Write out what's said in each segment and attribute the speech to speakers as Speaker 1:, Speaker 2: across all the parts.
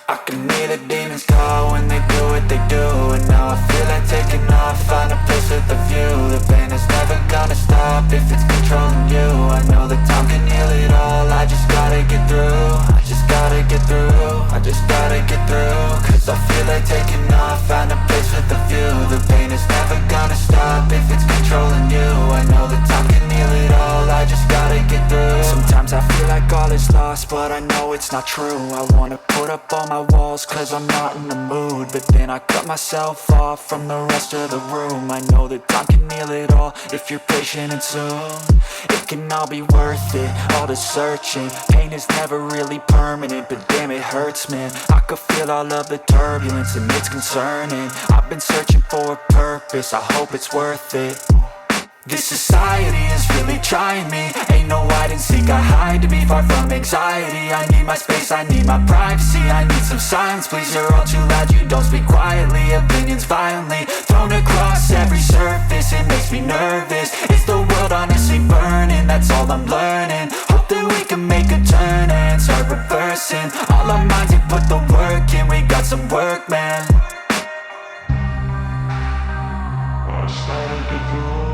Speaker 1: I can hear the demons call when they do what they do. And now I feel like taking off, find a place with a view. The pain is never gonna stop if it's controlling you. I know that time can heal it all, I just gotta get through. I just gotta get through, I just gotta get through. Cause I feel like taking off, find a place with a view. The pain is never gonna stop if it's controlling you. I know that time can heal it all, I just gotta get through. Sometimes I feel like all is lost, but I know it's not true. I wanna put up all my walls cause I'm not in the mood, but then I cut myself off from the rest of the room. I know that time can heal it all if you're patient and soon it can all be worth it, all the searching. Pain is never really permanent, but damn it hurts, man. I could feel all of the turbulence and it's concerning. I've been searching for a purpose, I hope it's worth it. This society is really trying me. Ain't no hide and seek, I hide to be far from anxiety. I need my space, I need my privacy. I need some silence, please, you're all too loud. You don't speak quietly, opinions violently thrown across every surface. It makes me nervous, is the world honestly burning? That's all I'm learning. Hope that we can make a turn and start reversing all our minds and put the work in. We got some work, man. I just gotta get through.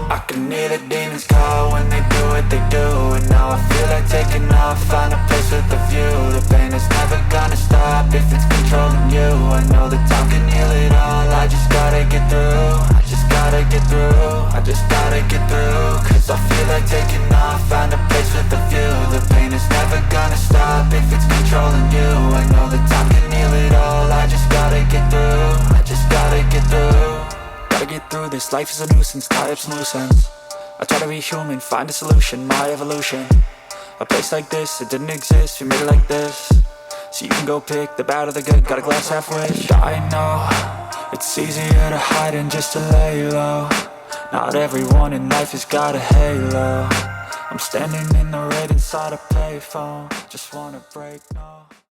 Speaker 1: I can hear the demons call when they do what they do. And now I feel like taking off, find a place with a view. The pain is never gonna stop if it's controlling you. I know that time can heal it all, I just gotta get through. I just gotta get through, I just gotta get through. Cause I feel like taking off, find a place with a view. The pain is never gonna stop if it's controlling you. I know that time can heal it all, I just gotta get through. I just gotta get through. Gotta get through this, life is a nuisance, tie up some loose ends. I try to be human, find a solution, my evolution. A place like this, it didn't exist, we made it like this. So you can go pick the bad or the good, got a glass half wish. I know, it's easier to hide than just to lay low. Not everyone in life has got a halo. I'm standing in the red inside a payphone, just wanna break, no.